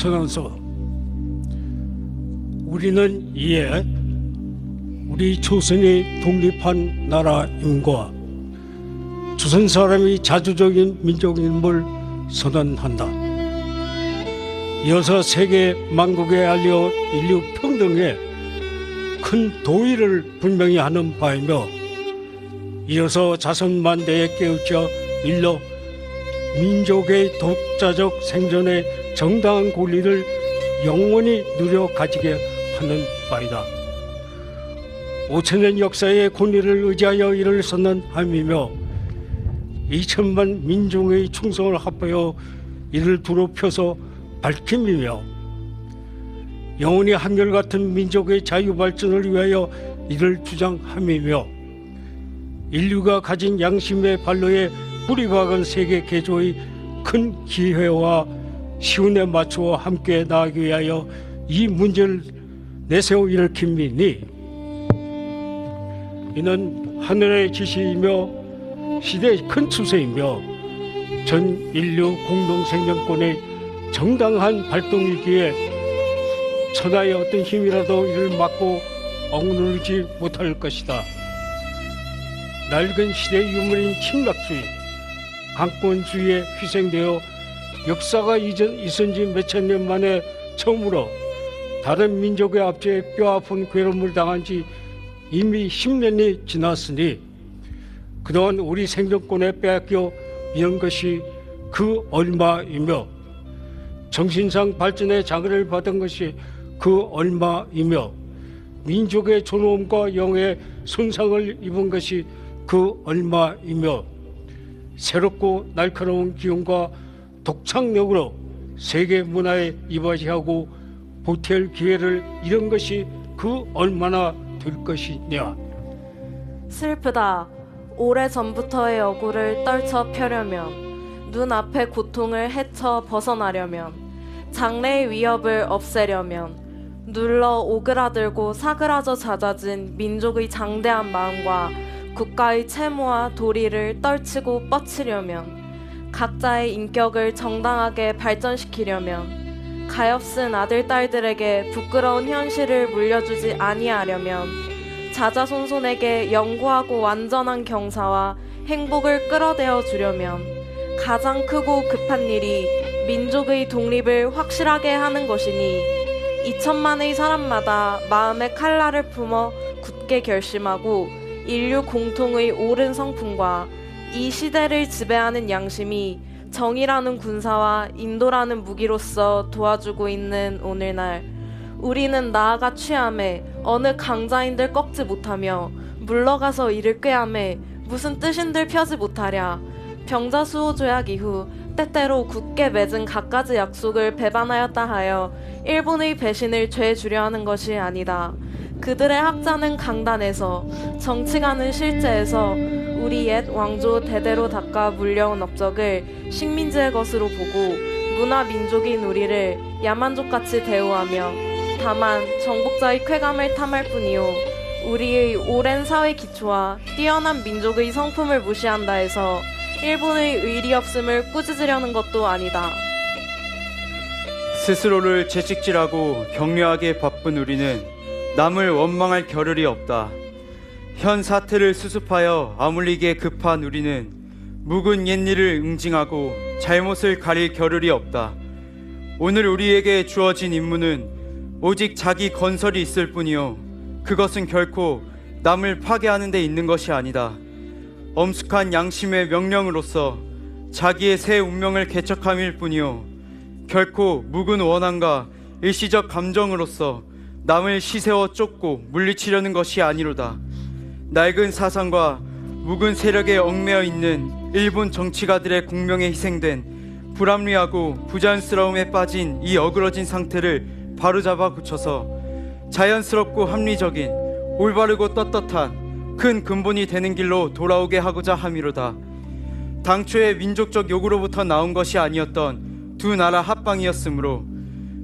전하소. 우리는 이에 우리 조선이 독립한 나라임과 조선 사람이 자주적인 민족임을 선언한다. 이어서 세계 만국에 알려 인류 평등에 큰 도의를 분명히 하는 바이며, 이어서 자선만대에 깨우쳐 일러 민족의 독자적 생존의 정당한 권리를 영원히 누려 가지게 하는 바이다. 5천년 역사의 권리를 의지하여 이를 선언함이며 2천만 민중의 충성을 합하여 이를 두루 펴서 밝힘이며, 영원히 한결같은 민족의 자유 발전을 위하여 이를 주장함이며, 인류가 가진 양심의 발로에 뿌리 박은 세계 개조의 큰 기회와 시운에 맞추어 함께 나아가기 위하여 이 문제를 내세워 일으킴이니, 이는 하늘의 지시이며 시대의 큰 추세이며 전 인류 공동 생존권의 정당한 발동이기에 천하의 어떤 힘이라도 이를 막고 억누르지 못할 것이다. 낡은 시대의 유물인 침략주의, 강권주의에 희생되어 역사가 있은 지 몇천 년 만에 처음으로 다른 민족의 압제에 뼈아픈 괴로움을 당한 지 이미 10년이 지났으니, 그동안 우리 생존권에 빼앗겨 이은 것이 그 얼마이며, 정신상 발전의 장애를 받은 것이 그 얼마이며, 민족의 존엄과 영의 손상을 입은 것이 그 얼마이며, 새롭고 날카로운 기운과 독창력으로 세계 문화에 이바지하고 보탤 기회를 잃은 것이 그 얼마나 될 것이냐. 슬프다. 오래전부터의 억울을 떨쳐 펴려면, 눈앞의 고통을 헤쳐 벗어나려면, 장래의 위협을 없애려면, 눌러 오그라들고 사그라져 잦아진 민족의 장대한 마음과 국가의 채무와 도리를 떨치고 뻗치려면, 각자의 인격을 정당하게 발전시키려면, 가엾은 아들, 딸들에게 부끄러운 현실을 물려주지 아니하려면, 자자손손에게 영구하고 완전한 경사와 행복을 끌어대어 주려면, 가장 크고 급한 일이 민족의 독립을 확실하게 하는 것이니, 2천만의 사람마다 마음의 칼날을 품어 굳게 결심하고 인류 공통의 옳은 성품과 이 시대를 지배하는 양심이 정의라는 군사와 인도라는 무기로서 도와주고 있는 오늘날, 우리는 나아가 취함에 어느 강자인들 꺾지 못하며 물러가서 이를 꾀함에 무슨 뜻인들 펴지 못하랴. 병자수호 조약 이후 때때로 굳게 맺은 갖가지 약속을 배반하였다 하여 일본의 배신을 죄주려 하는 것이 아니다. 그들의 학자는 강단에서, 정치가는 실제에서 우리 옛 왕조 대대로 닦아 물려온 업적을 식민지의 것으로 보고 문화 민족인 우리를 야만족같이 대우하며 다만 정복자의 쾌감을 탐할 뿐이요, 우리의 오랜 사회 기초와 뛰어난 민족의 성품을 무시한다 해서 일본의 의리 없음을 꾸짖으려는 것도 아니다. 스스로를 채찍질하고 격려하기에 바쁜 우리는 남을 원망할 겨를이 없다. 현 사태를 수습하여 아물리기에 급한 우리는 묵은 옛일을 응징하고 잘못을 가릴 겨를이 없다. 오늘 우리에게 주어진 임무는 오직 자기 건설이 있을 뿐이요, 그것은 결코 남을 파괴하는 데 있는 것이 아니다. 엄숙한 양심의 명령으로서 자기의 새 운명을 개척함일 뿐이요, 결코 묵은 원한과 일시적 감정으로서 남을 시세워 쫓고 물리치려는 것이 아니로다. 낡은 사상과 묵은 세력에 얽매여 있는 일본 정치가들의 공명에 희생된 불합리하고 부자연스러움에 빠진 이 어그러진 상태를 바로잡아 고쳐서 자연스럽고 합리적인, 올바르고 떳떳한 큰 근본이 되는 길로 돌아오게 하고자 함이로다. 당초에 민족적 요구로부터 나온 것이 아니었던 두 나라 합방이었으므로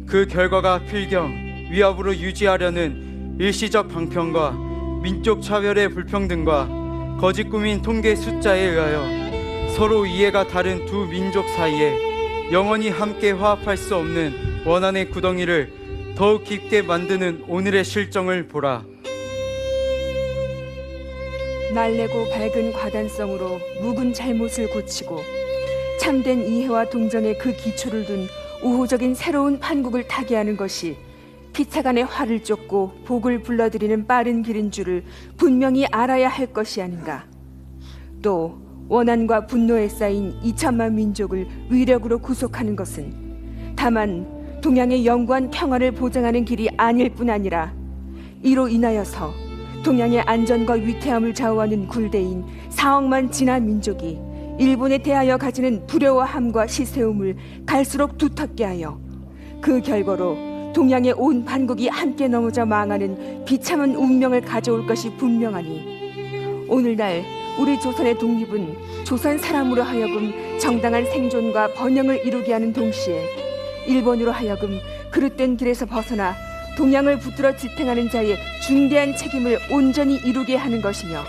그 결과가 필경, 위협으로 유지하려는 일시적 방편과 민족 차별의 불평등과 거짓 꾸민 통계 숫자에 의하여 서로 이해가 다른 두 민족 사이에 영원히 함께 화합할 수 없는 원한의 구덩이를 더욱 깊게 만드는 오늘의 실정을 보라. 날래고 밝은 과단성으로 묵은 잘못을 고치고 참된 이해와 동정의 그 기초를 둔 우호적인 새로운 판국을 타개하는 것이 피차간의 화를 쫓고 복을 불러들이는 빠른 길인 줄을 분명히 알아야 할 것이 아닌가. 또 원한과 분노에 쌓인 2천만 민족을 위력으로 구속하는 것은 다만 동양의 영구한 평화를 보장하는 길이 아닐 뿐 아니라 이로 인하여서 동양의 안전과 위태함을 좌우하는 굴대인 4억만 진화 민족이 일본에 대하여 가지는 두려워함과 시세움을 갈수록 두텁게 하여 그 결과로 동양의 온 반국이 함께 넘어져 망하는 비참한 운명을 가져올 것이 분명하니 오늘날 우리 조선의 독립은 조선 사람으로 하여금 정당한 생존과 번영을 이루게 하는 동시에 일본으로 하여금 그릇된 길에서 벗어나 동양을 붙들어 지탱하는 자의 중대한 책임을 온전히 이루게 하는 것이며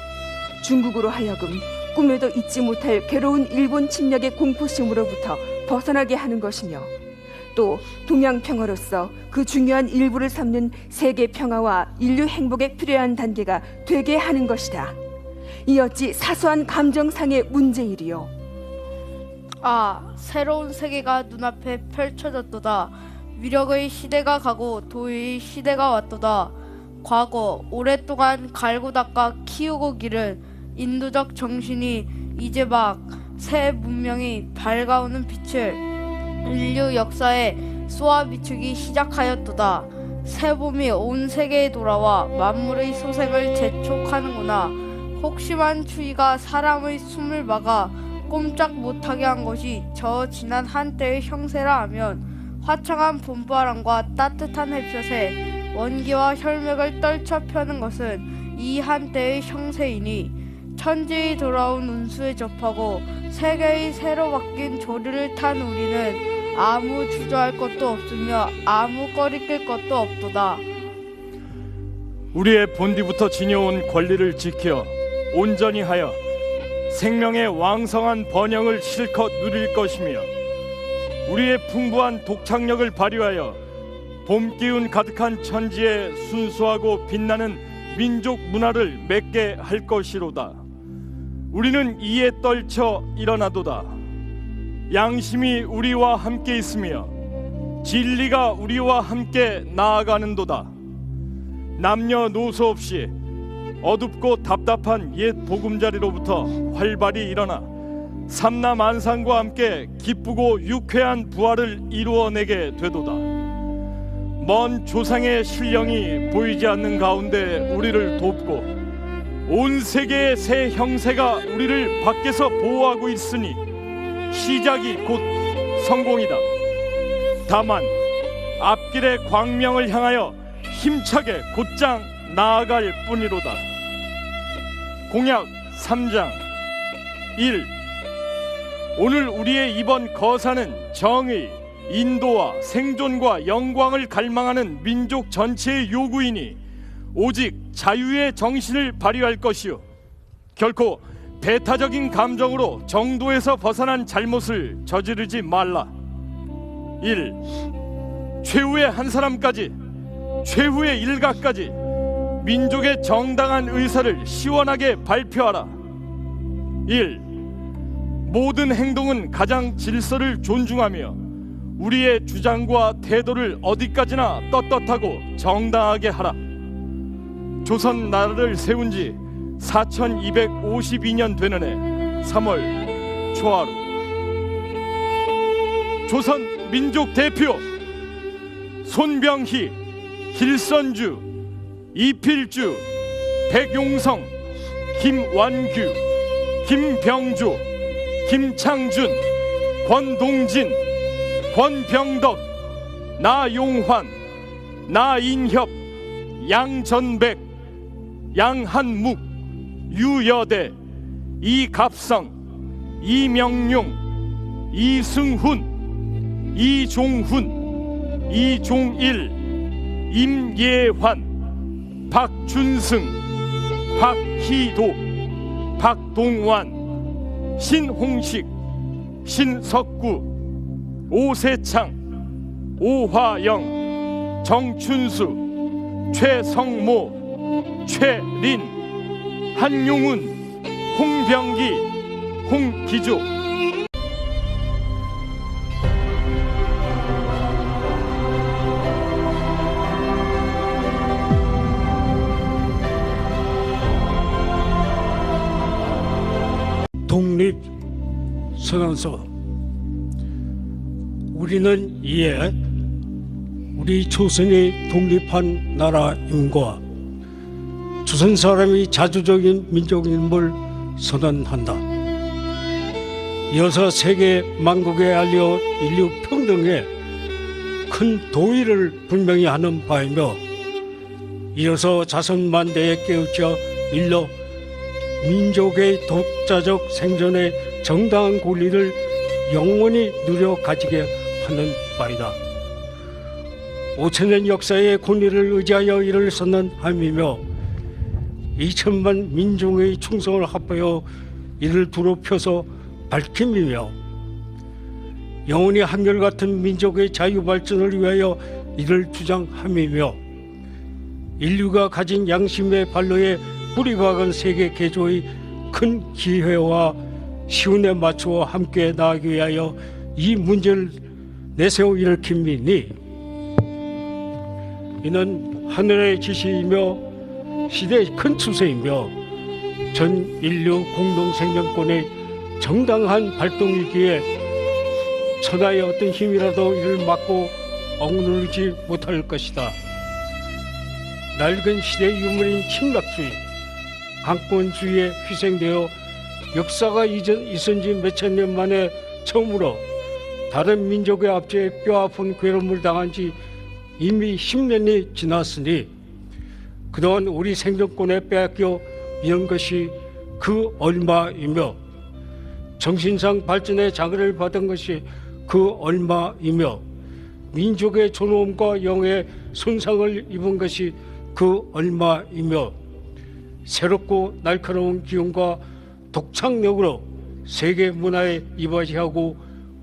중국으로 하여금 꿈에도 잊지 못할 괴로운 일본 침략의 공포심으로부터 벗어나게 하는 것이며 또 동양 평화로서 그 중요한 일부를 삼는 세계 평화와 인류 행복에 필요한 단계가 되게 하는 것이다. 이 어찌 사소한 감정상의 문제이리요. 아, 새로운 세계가 눈앞에 펼쳐졌도다. 위력의 시대가 가고 도의의 시대가 왔도다. 과거 오랫동안 갈고 닦아 키우고 기른 인도적 정신이 이제 막 새 문명이 밝아오는 빛을 인류 역사에 쏘아 비추기 시작하였도다. 새 봄이 온 세계에 돌아와 만물의 소생을 재촉하는구나. 혹심한 추위가 사람의 숨을 막아 꼼짝 못하게 한 것이 저 지난 한때의 형세라 하면 화창한 봄바람과 따뜻한 햇볕에 원기와 혈맥을 떨쳐 펴는 것은 이 한때의 형세이니 천지의 돌아온 운수에 접하고 세계의 새로 바뀐 조류를 탄 우리는 아무 주저할 것도 없으며 아무 꺼리낄 것도 없도다. 우리의 본디부터 지녀온 권리를 지켜 온전히 하여 생명의 왕성한 번영을 실컷 누릴 것이며 우리의 풍부한 독창력을 발휘하여 봄 기운 가득한 천지에 순수하고 빛나는 민족 문화를 맺게 할 것이로다. 우리는 이에 떨쳐 일어나도다. 양심이 우리와 함께 있으며 진리가 우리와 함께 나아가는도다. 남녀노소 없이 어둡고 답답한 옛 보금자리로부터 활발히 일어나 삼라만상과 함께 기쁘고 유쾌한 부활을 이루어내게 되도다. 먼 조상의 신령이 보이지 않는 가운데 우리를 돕고 온 세계의 새 형세가 우리를 밖에서 보호하고 있으니 시작이 곧 성공이다. 다만 앞길의 광명을 향하여 힘차게 곧장 나아갈 뿐이로다. 공약 3장 1. 오늘 우리의 이번 거사는 정의, 인도와 생존과 영광을 갈망하는 민족 전체의 요구이니 오직 자유의 정신을 발휘할 것이요 결코 배타적인 감정으로 정도에서 벗어난 잘못을 저지르지 말라. 1. 최후의 한 사람까지, 최후의 일가까지 민족의 정당한 의사를 시원하게 발표하라. 1. 모든 행동은 가장 질서를 존중하며 우리의 주장과 태도를 어디까지나 떳떳하고 정당하게 하라. 조선 나라를 세운 지 4252년 되는 해 3월 초하루 조선 민족 대표 손병희, 길선주, 이필주, 백용성, 김완규, 김병조, 김창준, 권동진, 권병덕, 나용환, 나인협, 양전백, 양한묵, 유여대, 이갑성, 이명용, 이승훈, 이종훈, 이종일, 임예환, 박준승, 박희도, 박동완, 신홍식, 신석구, 오세창, 오화영, 정춘수, 최성모, 최린, 한용운, 홍병기, 홍기조. 독립 선언서. 우리는 이에 우리 조선이 독립한 나라임과 조선 사람이 자주적인 민족임을 선언한다. 이어서 세계 만국에 알려 인류 평등에 큰 도의를 분명히 하는 바이며, 이어서 자선만대에 깨우쳐 일러 민족의 독자적 생존의 정당한 권리를 영원히 누려 가지게 하는 바이다. 5천년 역사의 권리를 의지하여 이를 선언함이며 2천만 민중의 충성을 합하여 이를 두루 펴서 밝힘이며, 영원히 한결같은 민족의 자유발전을 위하여 이를 주장함이며, 인류가 가진 양심의 발로에 뿌리 박은 세계 개조의 큰 기회와 시운에 맞추어 함께 나아가기 위하여 이 문제를 내세워 일으킴이니, 이는 하늘의 지시이며 시대의 큰 추세이며 전 인류 공동 생존권의 정당한 발동이기에 천하의 어떤 힘이라도 이를 막고 억누르지 못할 것이다. 낡은 시대의 유물인 침략주의, 강권주의에 희생되어 역사가 있은 지 몇천 년 만에 처음으로 다른 민족의 압제에 뼈아픈 괴로움을 당한 지 이미 10년이 지났으니, 그동안 우리 생존권에 빼앗겨 이런 것이 그 얼마이며, 정신상 발전의 장애를 받은 것이 그 얼마이며, 민족의 존엄과 영의 손상을 입은 것이 그 얼마이며, 새롭고 날카로운 기운과 독창력으로 세계 문화에 이바지하고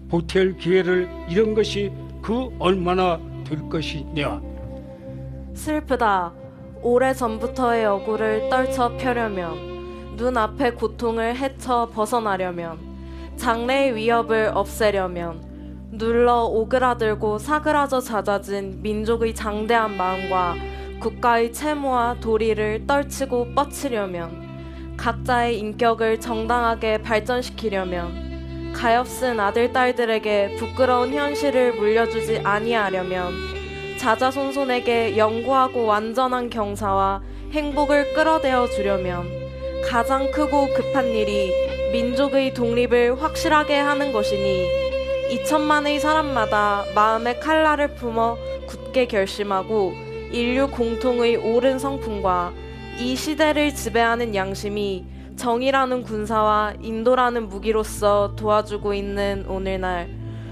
보탤 기회를 잃은 것이 그 얼마나 될 것이냐. 슬프다. 오래전부터의 억울을 떨쳐 펴려면, 눈앞의 고통을 헤쳐 벗어나려면, 장래의 위협을 없애려면, 눌러 오그라들고 사그라져 잦아진 민족의 장대한 마음과 국가의 채무와 도리를 떨치고 뻗치려면, 각자의 인격을 정당하게 발전시키려면, 가엾은 아들, 딸들에게 부끄러운 현실을 물려주지 아니하려면, 자자손손에게 영구하고 완전한 경사와 행복을 끌어대어 주려면, 가장 크고 급한 일이 민족의 독립을 확실하게 하는 것이니, 2천만의 사람마다 마음의 칼날을 품어 굳게 결심하고 인류 공통의 옳은 성품과 이 시대를 지배하는 양심이 정의라는 군사와 인도라는 무기로서 도와주고 있는 오늘날,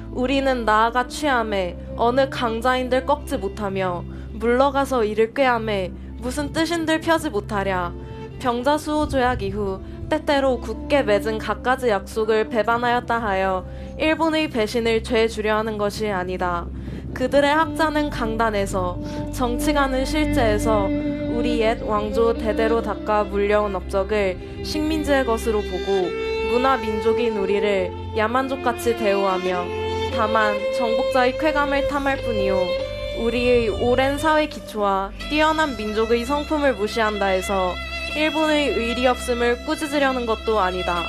우리는 나아가 취함에 어느 강자인들 꺾지 못하며 물러가서 이를 꾀함에 무슨 뜻인들 펴지 못하랴. 병자수호 조약 이후 때때로 굳게 맺은 갖가지 약속을 배반하였다 하여 일본의 배신을 죄 주려 하는 것이 아니다. 그들의 학자는 강단에서, 정치가는 실제에서 우리 옛 왕조 대대로 닦아 물려온 업적을 식민지의 것으로 보고 문화 민족인 우리를 야만족같이 대우하며 다만 정복자의 쾌감을 탐할 뿐이요, 우리의 오랜 사회 기초와 뛰어난 민족의 성품을 무시한다 해서 일본의 의리 없음을 꾸짖으려는 것도 아니다.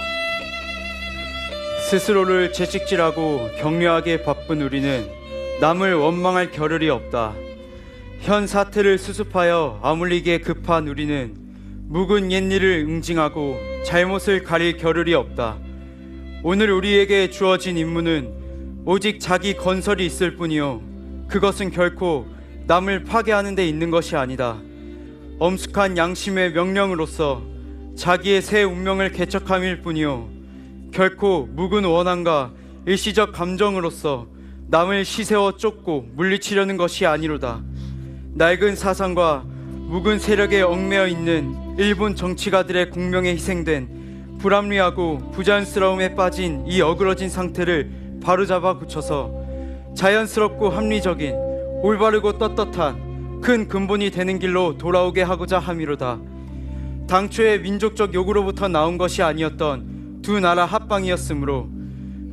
스스로를 채찍질하고 격려하기에 바쁜 우리는 남을 원망할 겨를이 없다. 현 사태를 수습하여 아물리기에 급한 우리는 묵은 옛일을 응징하고 잘못을 가릴 겨를이 없다. 오늘 우리에게 주어진 임무는 오직 자기 건설이 있을 뿐이요, 그것은 결코 남을 파괴하는 데 있는 것이 아니다. 엄숙한 양심의 명령으로서 자기의 새 운명을 개척함일 뿐이요, 결코 묵은 원한과 일시적 감정으로서 남을 시세워 쫓고 물리치려는 것이 아니로다. 낡은 사상과 묵은 세력에 얽매여 있는 일본 정치가들의 공명에 희생된 불합리하고 부자연스러움에 빠진 이 어그러진 상태를 바로잡아 고쳐서 자연스럽고 합리적인 올바르고 떳떳한 큰 근본이 되는 길로 돌아오게 하고자 함이로다. 당초에 민족적 요구로부터 나온 것이 아니었던 두 나라 합방이었으므로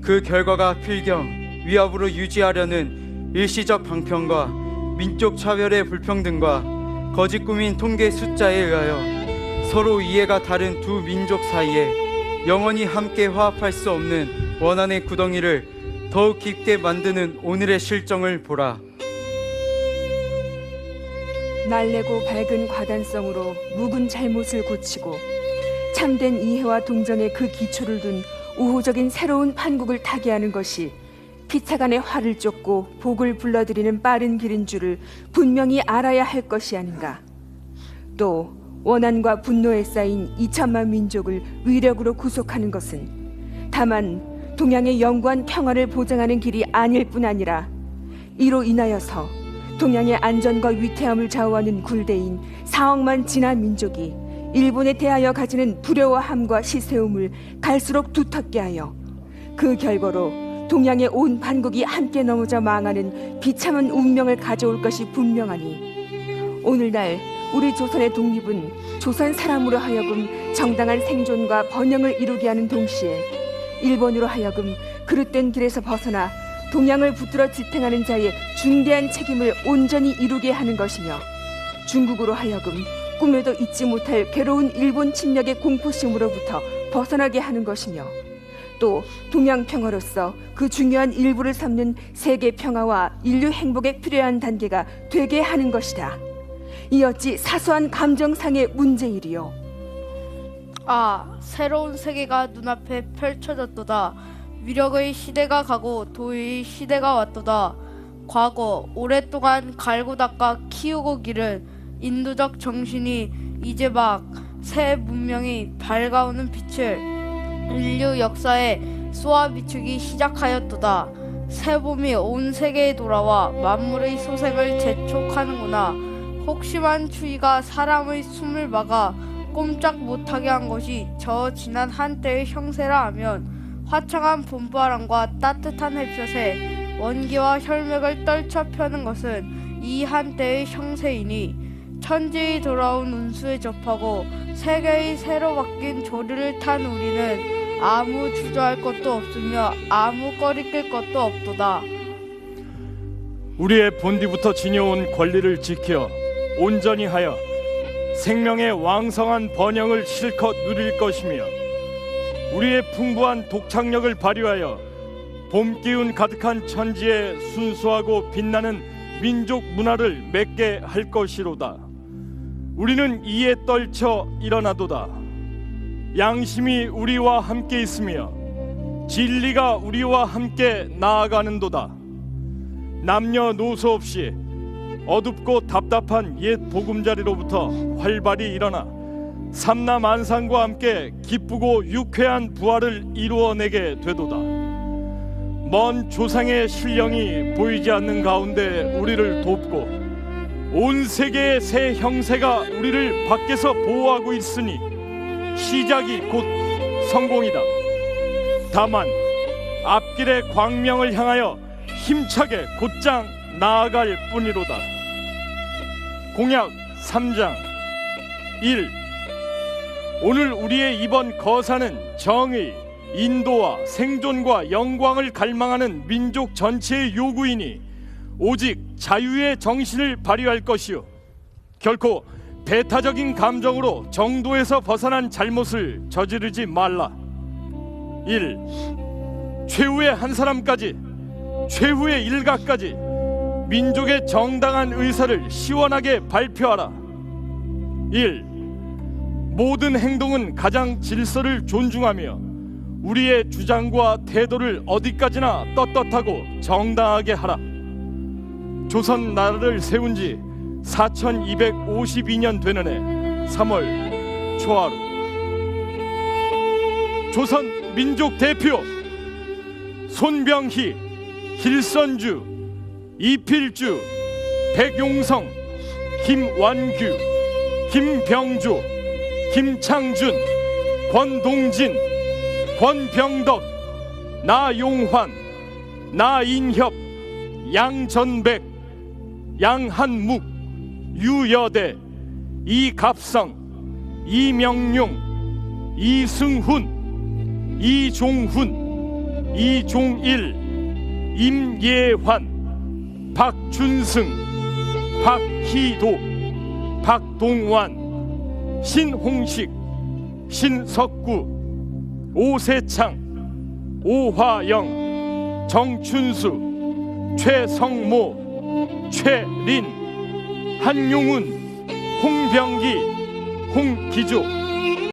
그 결과가 필경 위협으로 유지하려는 일시적 방편과 민족 차별의 불평등과 거짓 꾸민 통계 숫자에 의하여 서로 이해가 다른 두 민족 사이에 영원히 함께 화합할 수 없는 원한의 구덩이를 더욱 깊게 만드는 오늘의 실정을 보라. 날래고 밝은 과단성으로 묵은 잘못을 고치고 참된 이해와 동정의 그 기초를 둔 우호적인 새로운 판국을 타개하는 것이 피차간의 화를 쫓고 복을 불러들이는 빠른 길인 줄을 분명히 알아야 할 것이 아닌가. 또 원한과 분노에 쌓인 2천만 민족을 위력으로 구속하는 것은 다만 동양의 영구한 평화를 보장하는 길이 아닐 뿐 아니라 이로 인하여서 동양의 안전과 위태함을 좌우하는 굴대인 4억만 진화 민족이 일본에 대하여 가지는 두려워함과 시세움을 갈수록 두텁게 하여 그 결과로 동양의 온 반국이 함께 넘어져 망하는 비참한 운명을 가져올 것이 분명하니 오늘날 우리 조선의 독립은 조선 사람으로 하여금 정당한 생존과 번영을 이루게 하는 동시에 일본으로 하여금 그릇된 길에서 벗어나 동양을 붙들어 지탱하는 자의 중대한 책임을 온전히 이루게 하는 것이며 중국으로 하여금 꿈에도 잊지 못할 괴로운 일본 침략의 공포심으로부터 벗어나게 하는 것이며 또 동양 평화로서 그 중요한 일부를 삼는 세계 평화와 인류 행복에 필요한 단계가 되게 하는 것이다. 이 어찌 사소한 감정상의 문제이리요. 아, 새로운 세계가 눈앞에 펼쳐졌도다. 위력의 시대가 가고 도의의 시대가 왔도다. 과거 오랫동안 갈고 닦아 키우고 기른 인도적 정신이 이제 막 새 문명이 밝아오는 빛을 인류 역사에 쏘아 비추기 시작하였도다. 새 봄이 온 세계에 돌아와 만물의 소생을 재촉하는구나. 혹심한 추위가 사람의 숨을 막아 꼼짝 못하게 한 것이 저 지난 한때의 형세라 하면 화창한 봄바람과 따뜻한 햇볕에 원기와 혈맥을 떨쳐 펴는 것은 이 한때의 형세이니 천지의 돌아온 운수에 접하고 세계의 새로 바뀐 조류를 탄 우리는 아무 주저할 것도 없으며 아무 꺼리낄 것도 없도다. 우리의 본디부터 지녀온 권리를 지켜 온전히 하여 생명의 왕성한 번영을 실컷 누릴 것이며 우리의 풍부한 독창력을 발휘하여 봄 기운 가득한 천지에 순수하고 빛나는 민족 문화를 맺게 할 것이로다. 우리는 이에 떨쳐 일어나도다. 양심이 우리와 함께 있으며 진리가 우리와 함께 나아가는도다. 남녀노소 없이 어둡고 답답한 옛 보금자리로부터 활발히 일어나 삼라만상과 함께 기쁘고 유쾌한 부활을 이루어내게 되도다. 먼 조상의 신령이 보이지 않는 가운데 우리를 돕고 온 세계의 새 형세가 우리를 밖에서 보호하고 있으니 시작이 곧 성공이다. 다만 앞길의 광명을 향하여 힘차게 곧장 나아갈 뿐이로다. 공약 3장 1. 오늘 우리의 이번 거사는 정의, 인도와 생존과 영광을 갈망하는 민족 전체의 요구이니 오직 자유의 정신을 발휘할 것이요 결코 배타적인 감정으로 정도에서 벗어난 잘못을 저지르지 말라. 1. 최후의 한 사람까지, 최후의 일가까지 민족의 정당한 의사를 시원하게 발표하라. 1. 모든 행동은 가장 질서를 존중하며 우리의 주장과 태도를 어디까지나 떳떳하고 정당하게 하라. 조선 나라를 세운 지 4252년 되는 해 3월 초하루 조선 민족 대표 손병희, 길선주, 이필주, 백용성, 김완규, 김병조, 김창준, 권동진, 권병덕, 나용환, 나인협, 양전백, 양한묵, 유여대, 이갑성, 이명룡, 이승훈, 이종훈, 이종일, 임예환, 박준승, 박희도, 박동완, 신홍식, 신석구, 오세창, 오화영, 정춘수, 최성모, 최린, 한용운, 홍병기, 홍기조,